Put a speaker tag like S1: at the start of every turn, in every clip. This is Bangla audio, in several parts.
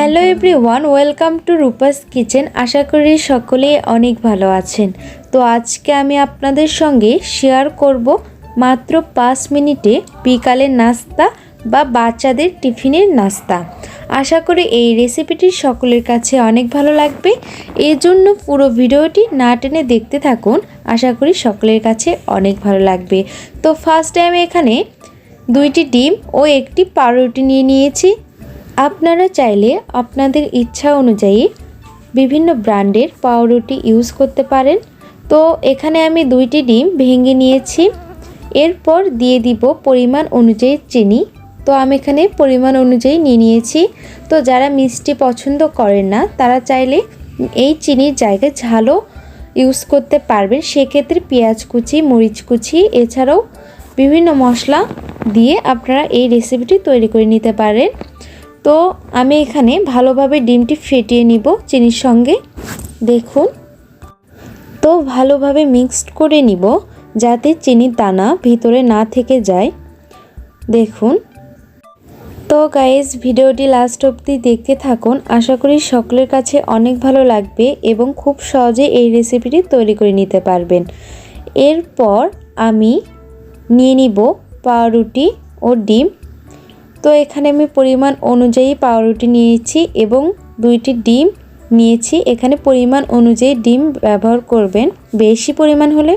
S1: Hello everyone, welcome to Rupa's kitchen. আশা করি সকলেই অনেক ভালো আছেন। তো আজকে আমি আপনাদের সঙ্গে শেয়ার করব মাত্র 5 মিনিটে বিকালের নাস্তা বা বাচ্চাদের টিফিনের নাস্তা। আশা করি এই রেসিপিটি সকলের কাছে অনেক ভালো লাগবে, এই জন্য পুরো ভিডিওটি না টেনে দেখতে থাকুন। আশা করি সকলের কাছে অনেক ভালো লাগবে। তো ফার্স্ট টাইম এখানে 2টি ডিম ও একটি পাউরুটি নিয়ে নিয়েছি। আপনারা চাইলে আপনাদের ইচ্ছা অনুযায়ী বিভিন্ন ব্র্যান্ডের পাউরুটি ইউজ করতে পারেন। তো এখানে আমি 2টি ডিম ভেঙে নিয়েছি। এরপর দিয়ে দিব পরিমাণ অনুযায়ী চিনি। তো আমি এখানে পরিমাণ অনুযায়ী নিয়ে নিয়েছি। তো যারা মিষ্টি পছন্দ করেন না তারা চাইলে এই চিনির জায়গায় ঝালও ইউজ করতে পারবেন। সেক্ষেত্রে পেঁয়াজ কুচি, মরিচ কুচি এছাড়াও বিভিন্ন মশলা দিয়ে আপনারা এই রেসিপিটি তৈরি করে নিতে পারেন। তো আমি এখানে ভালোভাবে ডিমটি ফেটিয়ে নিব চিনির সঙ্গে। দেখুন, তো ভালোভাবে মিক্সড করে নিব যাতে চিনির দানা ভিতরে না থেকে যায়। দেখুন, তো গাইস ভিডিওটি লাস্ট অবধি দেখতে থাকুন। আশা করি সকলের কাছে অনেক ভালো লাগবে এবং খুব সহজে এই রেসিপিটি তৈরি করে নিতে পারবেন। এরপর আমি নিয়ে নিব পাউরুটি ও ডিম। তো এখানে আমি পরিমাণ অনুযায়ী পাউরুটি নিয়েছি এবং 2টি ডিম নিয়েছি। এখানে পরিমাণ অনুযায়ী ডিম ব্যবহার করবেন। বেশি পরিমাণ হলে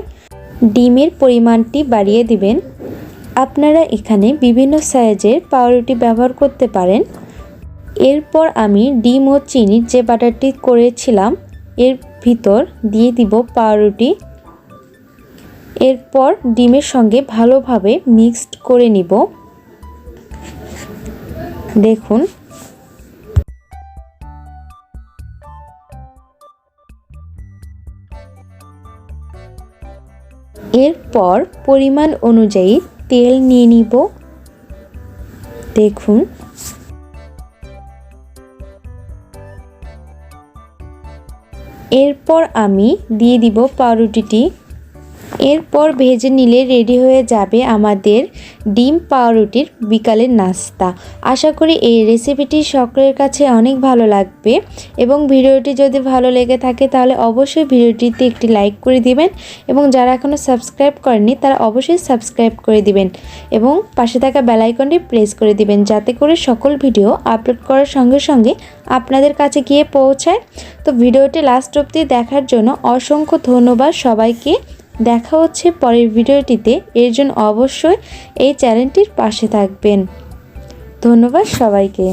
S1: ডিমের পরিমাণটি বাড়িয়ে দিবেন। আপনারা এখানে বিভিন্ন সাইজের পাউরুটি ব্যবহার করতে পারেন। এরপর আমি ডিম ও চিনির যে বাটারটি করেছিলাম এর ভিতর দিয়ে দিব পাউরুটি। এরপর ডিমের সঙ্গে ভালোভাবে মিক্সড করে নিব। দেখুন, এরপর পরিমাণ অনুযায়ী তেল নিয়ে নিব। দেখুন, এরপর আমি দিয়ে দিব পাউরুটিটি। এরপর ভেজে নিলে রেডি হয়ে যাবে আমাদের ডিম পাউরুটির বিকালের নাস্তা। আশা করি এই রেসিপিটি সকলের কাছে অনেক ভালো লাগবে এবং ভিডিওটি যদি ভালো লেগে থাকে তাহলে অবশ্যই ভিডিওটিতে একটি লাইক করে দিবেন এবং যারা এখনও সাবস্ক্রাইব করেননি তারা অবশ্যই সাবস্ক্রাইব করে দিবেন এবং পাশে থাকা বেল আইকনটি প্রেস করে দিবেন যাতে করে সকল ভিডিও আপলোড করার সঙ্গে সঙ্গে আপনাদের কাছে গিয়ে পৌঁছায়। তো ভিডিওটি লাস্ট অবধি দেখার জন্য অসংখ্য ধন্যবাদ সবাইকে। দেখা হচ্ছে পরের ভিডিওটিতে। এর জন্য অবশ্যই এই চ্যানেলটির পাশে থাকবেন। ধন্যবাদ সবাইকে।